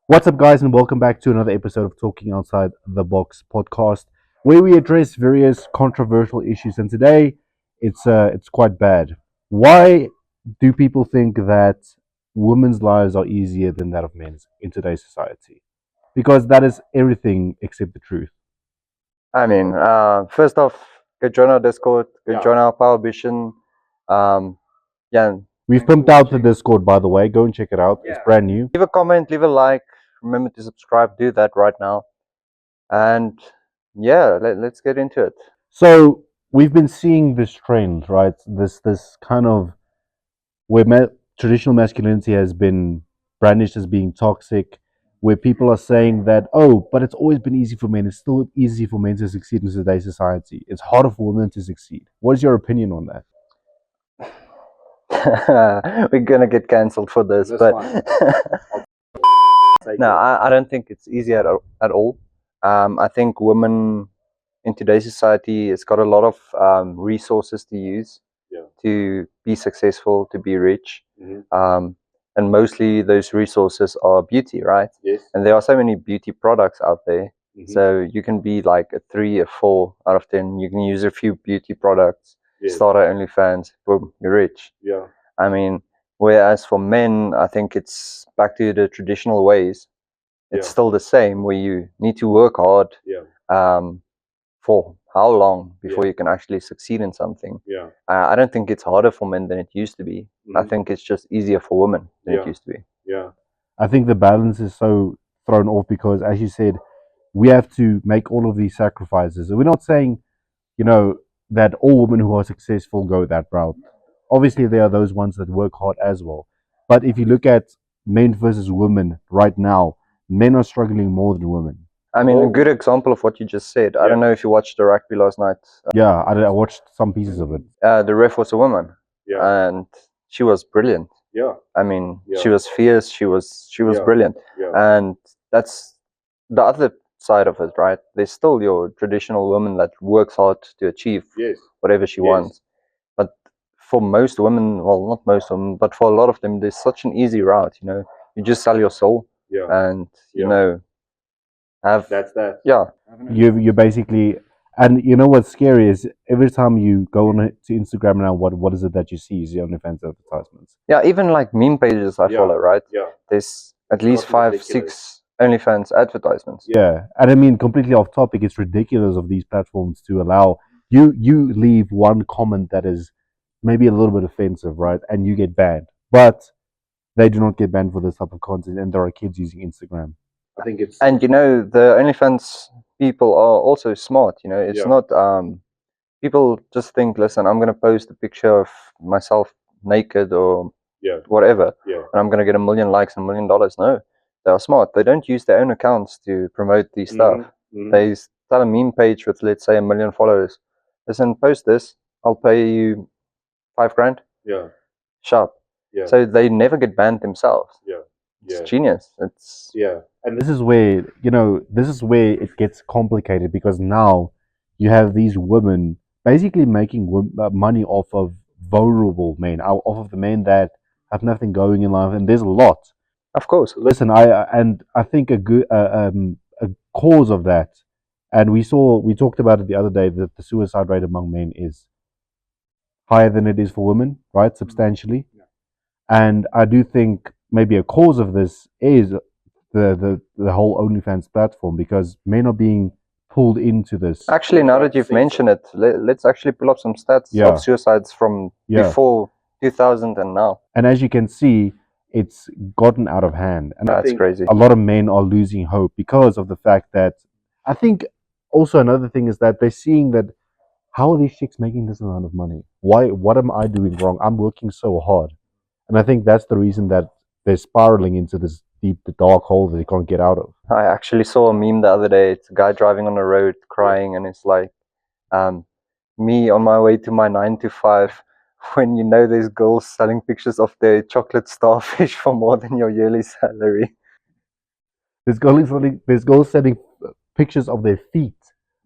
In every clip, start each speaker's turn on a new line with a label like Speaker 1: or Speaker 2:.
Speaker 1: What's up, guys, and welcome back to another episode of Talking Outside the Box podcast, where we address various controversial issues. And today, it's quite bad. Why do people think that women's lives are easier than that of men's in today's society? Because that is everything except the truth.
Speaker 2: First off, go join our Discord, go join our Power Vision. Um, yeah,
Speaker 1: We've pimped out the Discord, by the way. Go and check it out. It's brand new.
Speaker 2: leave a comment, leave a like. Remember to subscribe. Do that right now. And let's get into it.
Speaker 1: So we've been seeing this trend, right? This kind of where traditional masculinity has been brandished as being toxic, where people are saying that, oh, but it's always been easy for men. It's still easy for men to succeed in today's society. It's harder for women to succeed. What is your opinion on that?
Speaker 2: We're gonna get cancelled for this, but no, I don't think it's easy at all. I think women in today's society has got a lot of resources to use to be successful, to be rich. And mostly those resources are beauty, right?
Speaker 1: Yes.
Speaker 2: And there are so many beauty products out there. So you can be like a 3 or 4 out of 10. You can use a few beauty products, start our OnlyFans, boom, you're rich.
Speaker 1: Yeah.
Speaker 2: I mean, whereas for men, I think it's back to the traditional ways. It's still the same, where you need to work hard. For how long before you can actually succeed in something? I don't think it's harder for men than it used to be. I think it's just easier for women than it used to be.
Speaker 1: I think the balance is so thrown off because, as you said, we have to make all of these sacrifices. We're not saying, that all women who are successful go that route. Obviously, there are those ones that work hard as well. But if you look at men versus women right now, men are struggling more than women.
Speaker 2: I mean, a good example of what you just said. I don't know if you watched the rugby last night.
Speaker 1: Yeah, I watched some pieces of it.
Speaker 2: The ref was a woman, and she was brilliant. I mean, she was fierce. She was brilliant, and that's the other side of it, right? There's still your traditional woman that works hard to achieve whatever she wants. But for most women, well, not most women, but for a lot of them, there's such an easy route. You just sell your soul, and have
Speaker 1: That's that.
Speaker 2: yeah.
Speaker 1: You basically, and you know what's scary is every time you go on to Instagram now, what is it that you see? You see OnlyFans advertisements.
Speaker 2: Yeah, even like meme pages I follow, right? There's at least 5,
Speaker 1: ridiculous.
Speaker 2: 6 OnlyFans advertisements.
Speaker 1: Yeah, and I mean, completely off topic. It's ridiculous of these platforms to allow you leave one comment that is maybe a little bit offensive, right? And you get banned, but they do not get banned for this type of content, and there are kids using Instagram. I think it's
Speaker 2: And the OnlyFans people are also smart. It's not people just think, listen, I'm gonna post a picture of myself naked or whatever, and I'm gonna get 1 million likes and $1 million. No, they are smart. They don't use their own accounts to promote these stuff. They start a meme page with, let's say, 1 million followers. Listen, post this. I'll pay you $5,000. Sharp. So they never get banned themselves. It's genius. It's
Speaker 1: and this is where it gets complicated because now you have these women basically making money off of vulnerable men, off of the men that have nothing going in life, and there's a lot.
Speaker 2: of course.
Speaker 1: Listen, I think a cause of that, and we talked about it the other day, that the suicide rate among men is higher than it is for women, right? Substantially. And I do think maybe a cause of this is the whole OnlyFans platform, because men are being pulled into this.
Speaker 2: Actually, now that you've mentioned it, let's actually pull up some stats of suicides from before 2000 and now.
Speaker 1: And as you can see, it's gotten out of hand. And
Speaker 2: That's crazy.
Speaker 1: A lot of men are losing hope because of the fact that, I think also another thing is that they're seeing that, how are these chicks making this amount of money? What am I doing wrong? I'm working so hard. And I think that's the reason that they're spiraling into this deep, dark hole that they can't get out of.
Speaker 2: I actually saw a meme the other day. It's a guy driving on the road crying, and it's like, me on my way to my 9 to 5, when there's girls selling pictures of their chocolate starfish for more than your yearly salary.
Speaker 1: There's girls selling pictures of their feet.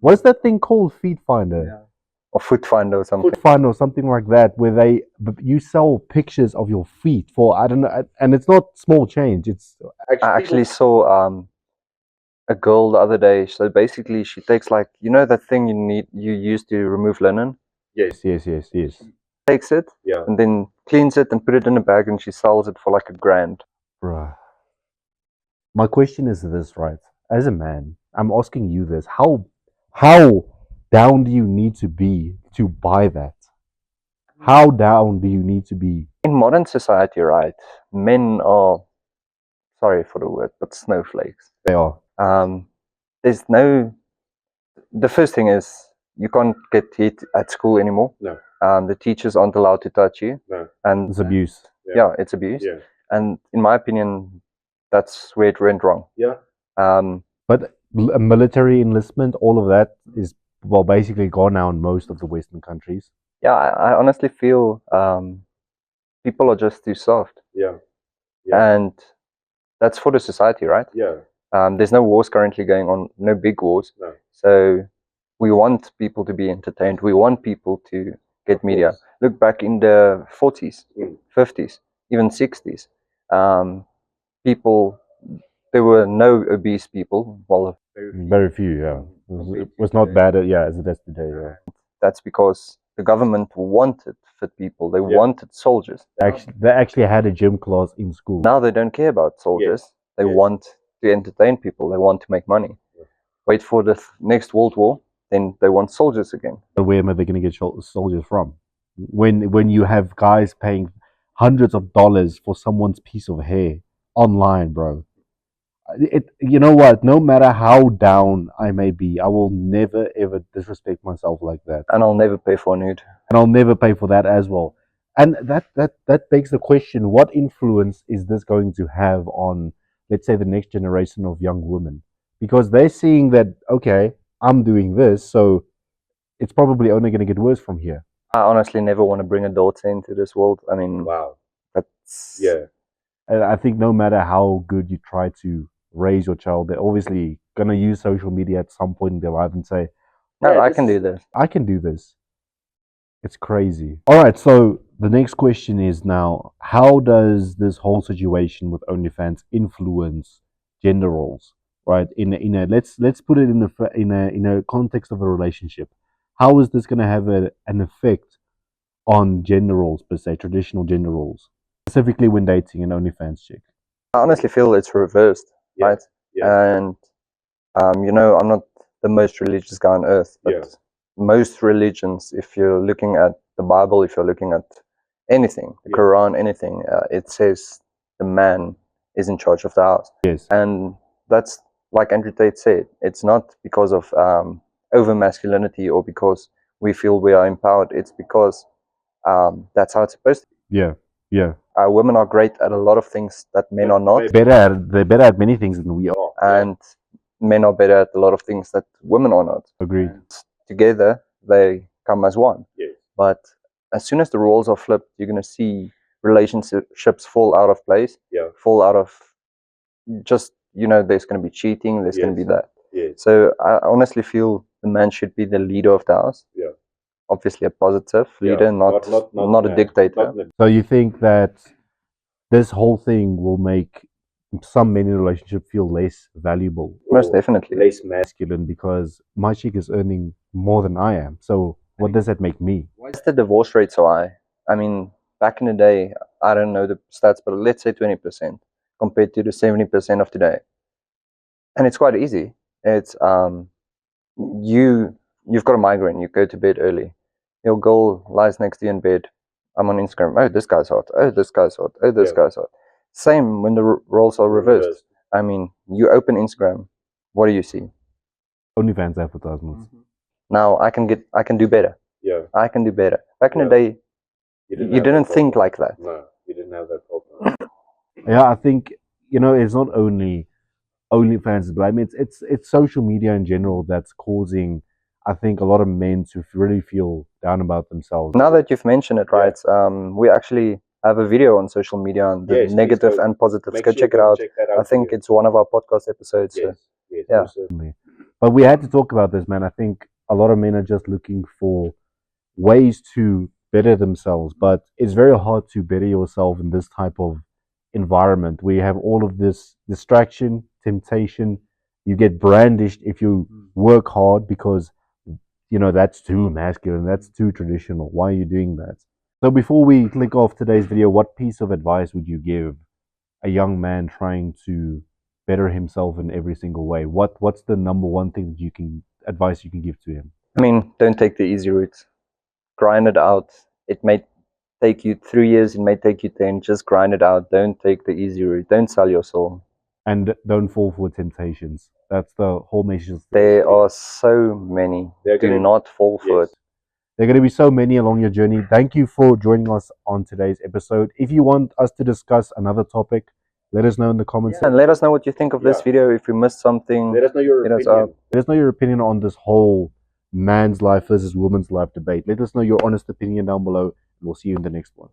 Speaker 1: What is that thing called? Feet Finder.
Speaker 2: or Foot Finder or something.
Speaker 1: Foot Finder or something like that, where you sell pictures of your feet for, I don't know, and it's not small change. It's
Speaker 2: I actually saw a girl the other day. So basically, she takes, like, you know that thing you use to remove linen.
Speaker 1: Yes.
Speaker 2: Takes it, and then cleans it and put it in a bag, and she sells it for like $1,000.
Speaker 1: Bruh. My question is this, right? As a man, I'm asking you this: how down do you need to be to buy that? How down do you need to be?
Speaker 2: In modern society, right, men are, sorry for the word, but snowflakes.
Speaker 1: They are.
Speaker 2: There's no. The first thing is, you can't get hit at school anymore.
Speaker 1: No.
Speaker 2: The teachers aren't allowed to touch you.
Speaker 1: No.
Speaker 2: And
Speaker 1: It's abuse.
Speaker 2: Yeah, it's abuse.
Speaker 1: Yeah.
Speaker 2: And in my opinion, that's where it went wrong.
Speaker 1: Yeah. But military enlistment, all of that is, well, basically gone now in most of the Western countries.
Speaker 2: Yeah, I honestly feel people are just too soft.
Speaker 1: Yeah.
Speaker 2: And that's for the society, right?
Speaker 1: Yeah.
Speaker 2: There's no wars currently going on, no big wars.
Speaker 1: No.
Speaker 2: So we want people to be entertained. We want people to get media. Look back in the 40s, 50s, even 60s. People, there were no obese people. Well,
Speaker 1: very few, yeah. It was not bad, as it is today, yeah.
Speaker 2: That's because the government wanted fit people. They wanted soldiers.
Speaker 1: They actually had a gym class in school.
Speaker 2: Now they don't care about soldiers. They want to entertain people. They want to make money. Wait for the next World War, then they want soldiers again.
Speaker 1: But where am I going to get soldiers from? When you have guys paying hundreds of dollars for someone's piece of hair online, bro. You know what? No matter how down I may be, I will never ever disrespect myself like that.
Speaker 2: And I'll never pay for a nude.
Speaker 1: And I'll never pay for that as well. And that begs the question: what influence is this going to have on, let's say, the next generation of young women? Because they're seeing that, okay, I'm doing this, so it's probably only going to get worse from here.
Speaker 2: I honestly never want to bring a daughter into this world. I mean,
Speaker 1: wow,
Speaker 2: that's
Speaker 1: And I think no matter how good you try to raise your child, they're obviously gonna use social media at some point in their life and say,
Speaker 2: "No, I can do this.
Speaker 1: I can do this." It's crazy. All right, so the next question is now: how does this whole situation with OnlyFans influence gender roles? Right? In a let's put it in a context of a relationship. How is this going to have an effect on gender roles per se, traditional gender roles, specifically when dating an OnlyFans chick?
Speaker 2: I honestly feel it's reversed, right? And you know, I'm not the most religious guy on earth, but most religions, if you're looking at the Bible, if you're looking at anything, the Quran, anything, it says the man is in charge of the house.
Speaker 1: Yes.
Speaker 2: And that's, like Andrew Tate said, it's not because of over masculinity or because we feel we are empowered. It's because that's how it's supposed to be.
Speaker 1: Yeah.
Speaker 2: Women are great at a lot of things that men are not.
Speaker 1: They're better at many things than we are.
Speaker 2: And men are better at a lot of things that women are not.
Speaker 1: Agreed.
Speaker 2: And together, they come as one. Yes. But as soon as the roles are flipped, you're going to see relationships fall out of place. Fall out of just, you know, there's going to be cheating, there's going to be that. So I honestly feel the man should be the leader of the house. Obviously a positive leader, not a dictator.
Speaker 1: So you think that this whole thing will make some men in a relationship feel less valuable?
Speaker 2: Most definitely.
Speaker 1: Less masculine, because my chick is earning more than I am. So what does that make me?
Speaker 2: Why is the divorce rate so high? I mean, back in the day, I don't know the stats, but let's say 20% compared to the 70% of today. And it's quite easy. It's you've got a migraine, you go to bed early. Your girl lies next to you in bed. I'm on Instagram. Oh, this guy's hot. Oh, this guy's hot. Oh, this guy's hot. Same when the roles are reversed. I mean, you open Instagram. What do you see?
Speaker 1: OnlyFans advertisements.
Speaker 2: Now I can do better. I can do better. Back in the day, you didn't think like that.
Speaker 1: No, you didn't have that problem. I think, you know, it's not only OnlyFans, but I mean, it's social media in general that's causing, I think, a lot of men to really feel down about themselves.
Speaker 2: Now that you've mentioned it, right, we actually have a video on social media on the negative and positives. Go check it out. I think it's one of our podcast episodes.
Speaker 1: Certainly. But we had to talk about this, man. I think a lot of men are just looking for ways to better themselves, but it's very hard to better yourself in this type of environment where you have all of this distraction, temptation. You get brandished if you work hard because that's too masculine, that's too traditional. Why are you doing that? So before we click off today's video, what piece of advice would you give a young man trying to better himself in every single way? What's the number one thing that advice you can give to him?
Speaker 2: I mean, don't take the easy route. Grind it out. It may take you 3 years, it may take you 10. Just grind it out. Don't take the easy route. Don't sell your soul.
Speaker 1: And don't fall for temptations. That's the whole message.
Speaker 2: There are so many. Do not fall for it.
Speaker 1: There are going to be so many along your journey. Thank you for joining us on today's episode. If you want us to discuss another topic, let us know in the comments.
Speaker 2: And let us know what you think of this video. If we missed something,
Speaker 1: let us know your opinion. Let us know your opinion on this whole man's life versus woman's life debate. Let us know your honest opinion down below, and we'll see you in the next one.